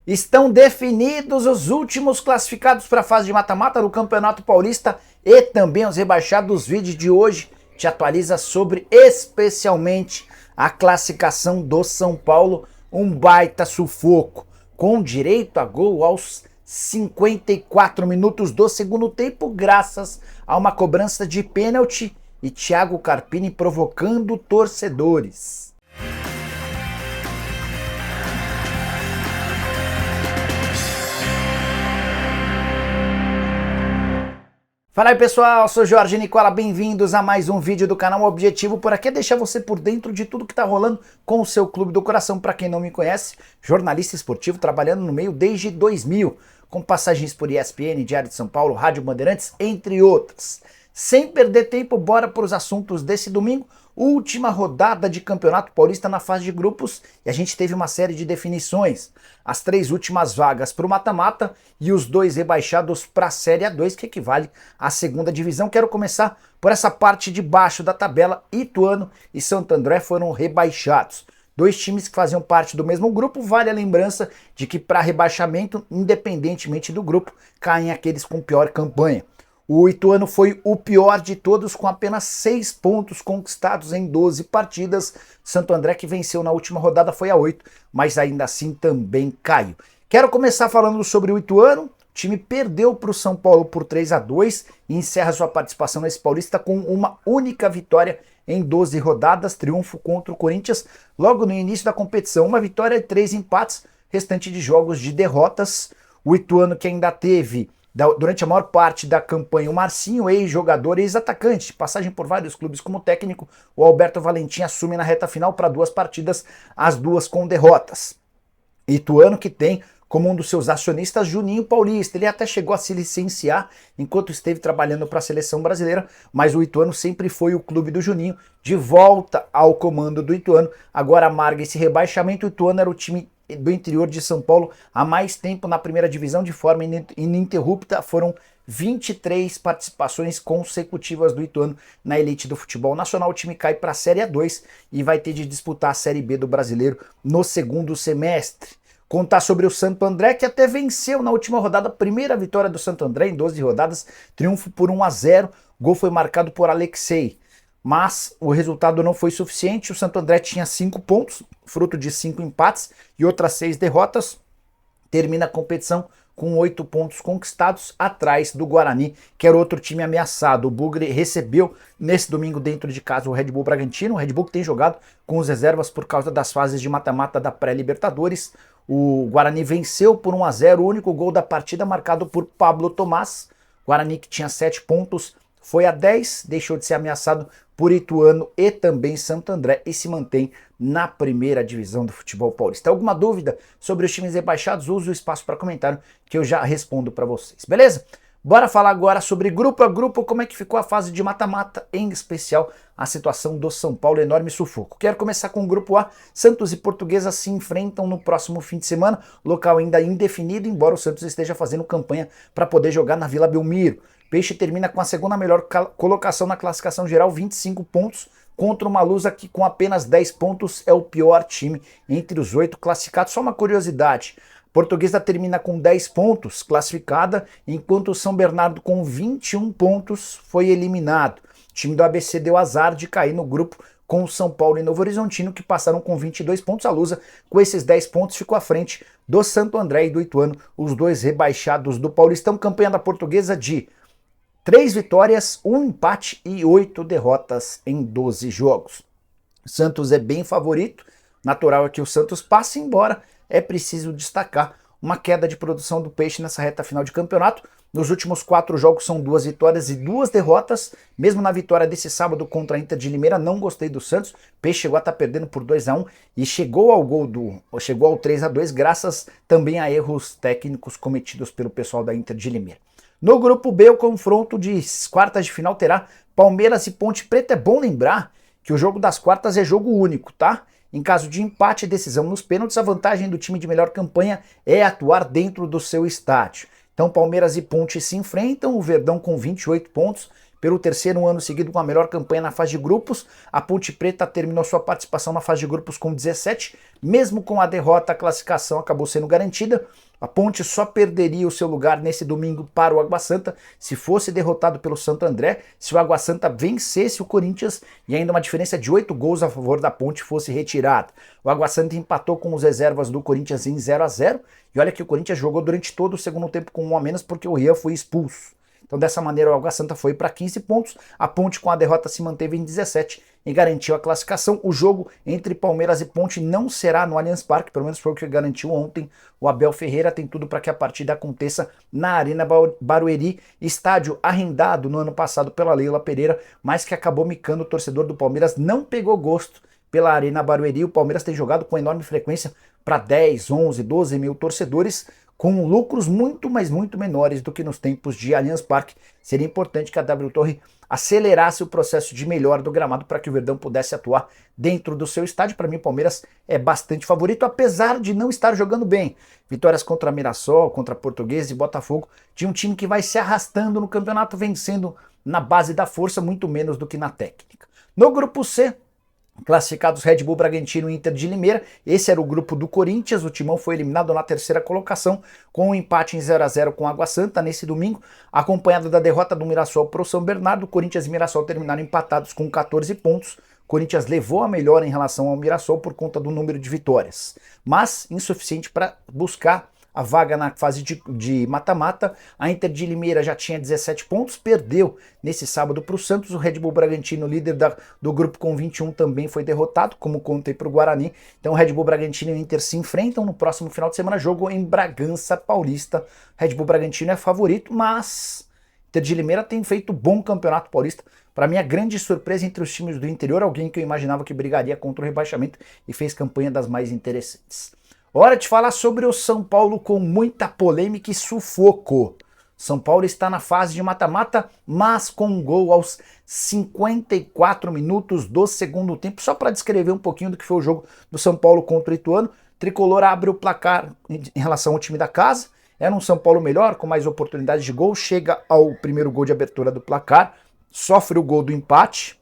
Estão definidos os últimos classificados para a fase de mata-mata do Campeonato Paulista e também os rebaixados. O vídeo de hoje te atualiza sobre especialmente a classificação do São Paulo, um baita sufoco, com direito a gol aos 54 minutos do segundo tempo, graças a uma cobrança de pênalti e Thiago Carpini provocando torcedores. Fala aí pessoal, sou Jorge Nicola, bem-vindos a mais um vídeo do canal. O objetivo por aqui é deixar você por dentro de tudo que tá rolando com o seu clube do coração. Para quem não me conhece, jornalista esportivo trabalhando no meio desde 2000, com passagens por ESPN, Diário de São Paulo, Rádio Bandeirantes, entre outras. Sem perder tempo, bora para os assuntos desse domingo. Última rodada de Campeonato Paulista na fase de grupos e a gente teve uma série de definições. As 3 últimas vagas para o mata-mata e os 2 rebaixados para a Série A2, que equivale à segunda divisão. Quero começar por essa parte de baixo da tabela. Ituano e Santo André foram rebaixados. 2 times que faziam parte do mesmo grupo. Vale a lembrança de que para rebaixamento, independentemente do grupo, caem aqueles com pior campanha. O Ituano foi o pior de todos, com apenas 6 pontos conquistados em 12 partidas. Santo André, que venceu na última rodada, foi a 8, mas ainda assim também caiu. Quero começar falando sobre o Ituano. O time perdeu para o São Paulo por 3-2 e encerra sua participação nesse Paulista com uma única vitória em 12 rodadas, triunfo contra o Corinthians logo no início da competição. Uma vitória e 3 empates, restante de jogos de derrotas. O Ituano, que ainda teve durante a maior parte da campanha o Marcinho, ex-jogador e ex-atacante, passagem por vários clubes como técnico, o Alberto Valentim assume na reta final para 2 partidas, as 2 com derrotas. Ituano que tem como um dos seus acionistas Juninho Paulista. Ele até chegou a se licenciar enquanto esteve trabalhando para a seleção brasileira, mas o Ituano sempre foi o clube do Juninho. De volta ao comando do Ituano, agora amarga esse rebaixamento. O Ituano era o time do interior de São Paulo há mais tempo na primeira divisão de forma ininterrupta. Foram 23 participações consecutivas do Ituano na elite do futebol nacional. O time cai para a Série A2 e vai ter de disputar a Série B do Brasileiro no segundo semestre. Contar sobre o Santo André, que até venceu na última rodada, primeira vitória do Santo André em 12 rodadas, triunfo por 1-0, o gol foi marcado por Alexei. Mas o resultado não foi suficiente. O Santo André tinha 5 pontos, fruto de 5 empates e outras 6 derrotas. Termina a competição com 8 pontos conquistados, atrás do Guarani, que era outro time ameaçado. O Bugre recebeu nesse domingo dentro de casa o Red Bull Bragantino. O Red Bull que tem jogado com os reservas por causa das fases de mata-mata da pré-Libertadores. O Guarani venceu por 1-0, o único gol da partida marcado por Pablo Tomás. Guarani, que tinha 7 pontos, foi a 10, deixou de ser ameaçado por Ituano e também Santo André e se mantém na primeira divisão do futebol paulista. Alguma dúvida sobre os times rebaixados? Use o espaço para comentário que eu já respondo para vocês, beleza? Bora falar agora sobre grupo a grupo, como é que ficou a fase de mata-mata, em especial a situação do São Paulo, enorme sufoco. Quero começar com o grupo A. Santos e Portuguesa se enfrentam no próximo fim de semana, local ainda indefinido, embora o Santos esteja fazendo campanha para poder jogar na Vila Belmiro. Peixe termina com a segunda melhor colocação na classificação geral, 25 pontos, contra uma Lusa que com apenas 10 pontos é o pior time entre os 8 classificados. Só uma curiosidade, Portuguesa termina com 10 pontos classificada, enquanto o São Bernardo com 21 pontos foi eliminado. O time do ABC deu azar de cair no grupo com o São Paulo e Novo Horizontino, que passaram com 22 pontos. A Lusa, com esses 10 pontos, ficou à frente do Santo André e do Ituano, os 2 rebaixados do Paulistão. Campanha da Portuguesa de 3 vitórias, 1 empate e 8 derrotas em 12 jogos. O Santos é bem favorito, natural é que o Santos passe, embora é preciso destacar uma queda de produção do Peixe nessa reta final de campeonato. Nos últimos 4 jogos são 2 vitórias e 2 derrotas, mesmo na vitória desse sábado contra a Inter de Limeira. Não gostei do Santos, o Peixe chegou a estar perdendo por 2-1 e chegou ao 3-2 graças também a erros técnicos cometidos pelo pessoal da Inter de Limeira. No grupo B, o confronto de quartas de final terá Palmeiras e Ponte Preta. É bom lembrar que o jogo das quartas é jogo único, tá? Em caso de empate e decisão nos pênaltis, a vantagem do time de melhor campanha é atuar dentro do seu estádio. Então Palmeiras e Ponte se enfrentam, o Verdão com 28 pontos, pelo terceiro ano seguido com a melhor campanha na fase de grupos. A Ponte Preta terminou sua participação na fase de grupos com 17, mesmo com a derrota, a classificação acabou sendo garantida. A Ponte só perderia o seu lugar nesse domingo para o Água Santa se fosse derrotado pelo Santo André, se o Água Santa vencesse o Corinthians e ainda uma diferença de 8 gols a favor da Ponte fosse retirada. O Água Santa empatou com os reservas do Corinthians em 0-0 e olha que o Corinthians jogou durante todo o segundo tempo com 1 a menos porque o Rian foi expulso. Então dessa maneira o Água Santa foi para 15 pontos, a Ponte com a derrota se manteve em 17 e garantiu a classificação. O jogo entre Palmeiras e Ponte não será no Allianz Parque, pelo menos foi o que garantiu ontem o Abel Ferreira. Tem tudo para que a partida aconteça na Arena Barueri, estádio arrendado no ano passado pela Leila Pereira, mas que acabou micando o torcedor do Palmeiras, não pegou gosto pela Arena Barueri. O Palmeiras tem jogado com enorme frequência para 10, 11, 12 mil torcedores, com lucros muito, mas muito menores do que nos tempos de Allianz Parque. Seria importante que a W Torre acelerasse o processo de melhora do gramado para que o Verdão pudesse atuar dentro do seu estádio. Para mim, o Palmeiras é bastante favorito, apesar de não estar jogando bem. Vitórias contra Mirassol, contra Portuguesa e Botafogo, de um time que vai se arrastando no campeonato, vencendo na base da força, muito menos do que na técnica. No grupo C, classificados Red Bull Bragantino e Inter de Limeira. Esse era o grupo do Corinthians. O Timão foi eliminado na terceira colocação com um empate em 0-0 com Água Santa nesse domingo, acompanhado da derrota do Mirassol para o São Bernardo. Corinthians e Mirassol terminaram empatados com 14 pontos. Corinthians levou a melhor em relação ao Mirassol por conta do número de vitórias, mas insuficiente para buscar a vaga na fase de mata-mata. A Inter de Limeira já tinha 17 pontos, perdeu nesse sábado para o Santos. O Red Bull Bragantino, líder do grupo com 21, também foi derrotado, como contei para o Guarani. Então o Red Bull Bragantino e o Inter se enfrentam no próximo final de semana, jogo em Bragança Paulista. Red Bull Bragantino é favorito, mas Inter de Limeira tem feito bom campeonato paulista. Para mim, a grande surpresa entre os times do interior, alguém que eu imaginava que brigaria contra o rebaixamento e fez campanha das mais interessantes. Hora de falar sobre o São Paulo com muita polêmica e sufoco. São Paulo está na fase de mata-mata, mas com um gol aos 54 minutos do segundo tempo. Só para descrever um pouquinho do que foi o jogo do São Paulo contra o Ituano. Tricolor abre o placar em relação ao time da casa. Era um São Paulo melhor, com mais oportunidades de gol. Chega ao primeiro gol de abertura do placar, sofre o gol do empate.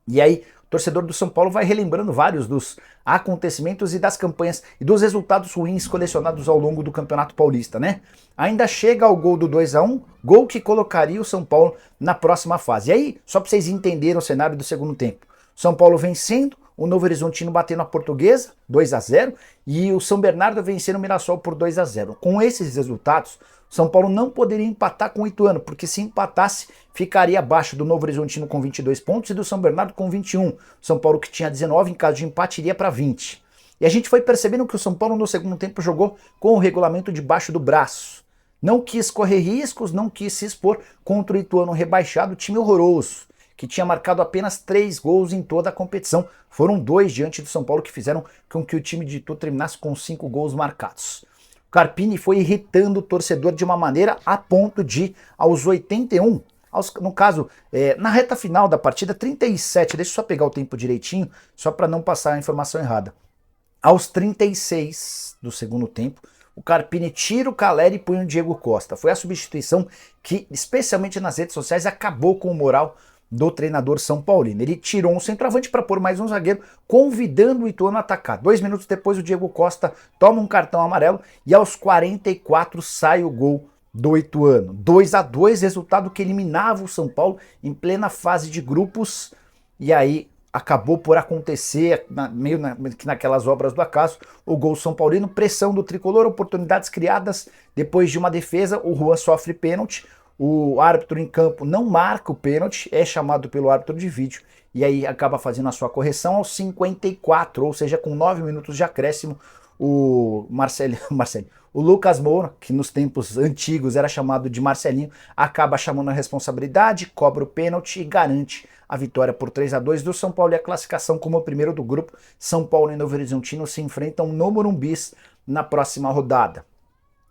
E aí o torcedor do São Paulo vai relembrando vários dos acontecimentos e das campanhas e dos resultados ruins colecionados ao longo do Campeonato Paulista, né? Ainda chega ao gol do 2-1, gol que colocaria o São Paulo na próxima fase. E aí, só para vocês entenderem o cenário do segundo tempo. São Paulo vencendo, o Novo Horizontino batendo a Portuguesa, 2-0, e o São Bernardo vencendo o Mirassol por 2-0. Com esses resultados, São Paulo não poderia empatar com o Ituano, porque se empatasse, ficaria abaixo do Novo Horizontino com 22 pontos e do São Bernardo com 21. São Paulo, que tinha 19, em caso de empate, iria para 20. E a gente foi percebendo que o São Paulo no segundo tempo jogou com o regulamento debaixo do braço. Não quis correr riscos, não quis se expor contra o Ituano rebaixado, time horroroso, que tinha marcado apenas 3 gols em toda a competição. Foram 2 diante do São Paulo que fizeram com que o time de Itu terminasse com 5 gols marcados. O Carpini foi irritando o torcedor de uma maneira a ponto de, aos 81, no caso, na reta final da partida, 37, deixa eu só pegar o tempo direitinho, só para não passar a informação errada. Aos 36 do segundo tempo, o Carpini tira o Caleri e põe o Diego Costa. Foi a substituição que, especialmente nas redes sociais, acabou com o moral do treinador São Paulino. Ele tirou um centroavante para pôr mais um zagueiro, convidando o Ituano a atacar. 2 minutos depois, o Diego Costa toma um cartão amarelo e aos 44 sai o gol do Ituano. 2-2, resultado que eliminava o São Paulo em plena fase de grupos. E aí acabou por acontecer, meio naquelas obras do acaso, o gol São Paulino, pressão do tricolor, oportunidades criadas. Depois de uma defesa, o Juan sofre pênalti. O árbitro em campo não marca o pênalti, é chamado pelo árbitro de vídeo e aí acaba fazendo a sua correção aos 54, ou seja, com 9 minutos de acréscimo, o Lucas Moura, que nos tempos antigos era chamado de Marcelinho, acaba chamando a responsabilidade, cobra o pênalti e garante a vitória por 3-2 do São Paulo e a classificação como o primeiro do grupo. São Paulo e Novo Horizontino se enfrentam no Morumbis na próxima rodada.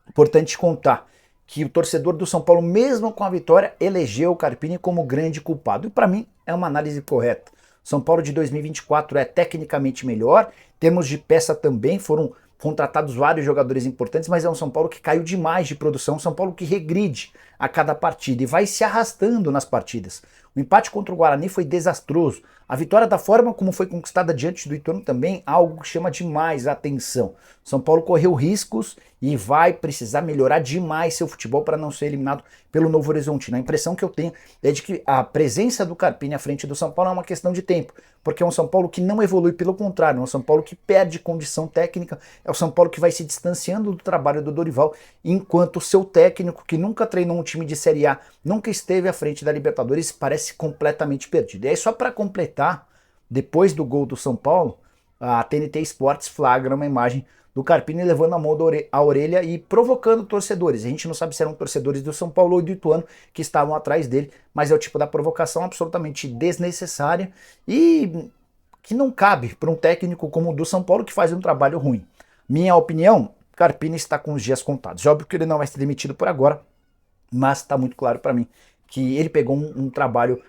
Importante contar que o torcedor do São Paulo, mesmo com a vitória, elegeu o Carpini como grande culpado. E para mim é uma análise correta. São Paulo de 2024 é tecnicamente melhor, em termos de peça também foram contratados vários jogadores importantes, mas é um São Paulo que caiu demais de produção, um São Paulo que regride a cada partida e vai se arrastando nas partidas. O empate contra o Guarani foi desastroso. A vitória da forma como foi conquistada diante do Ituano também, algo que chama demais a atenção. São Paulo correu riscos e vai precisar melhorar demais seu futebol para não ser eliminado pelo Novo Horizontino. A impressão que eu tenho é de que a presença do Carpini à frente do São Paulo é uma questão de tempo, porque é um São Paulo que não evolui, pelo contrário, é um São Paulo que perde condição técnica, é o São Paulo que vai se distanciando do trabalho do Dorival, enquanto o seu técnico, que nunca treinou um time de Série A, nunca esteve à frente da Libertadores, parece completamente perdido. E aí, só para completar, depois do gol do São Paulo, a TNT Sports flagra uma imagem do Carpini levando a mão à orelha e provocando torcedores. A gente não sabe se eram torcedores do São Paulo ou do Ituano que estavam atrás dele, mas é o tipo da provocação absolutamente desnecessária e que não cabe para um técnico como o do São Paulo, que faz um trabalho ruim. Minha opinião, Carpini está com os dias contados. É óbvio que ele não vai ser demitido por agora, mas está muito claro para mim que ele pegou um trabalho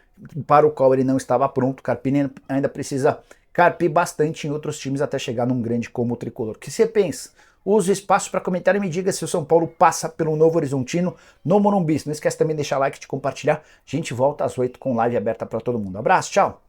para o qual ele não estava pronto. Carpini ainda precisa carpir bastante em outros times até chegar num grande como o Tricolor. O que você pensa? Use o espaço para comentar e me diga se o São Paulo passa pelo Novo Horizontino no Morumbi. Não esquece também de deixar like e de compartilhar. A gente volta às 8 com live aberta para todo mundo. Abraço, tchau!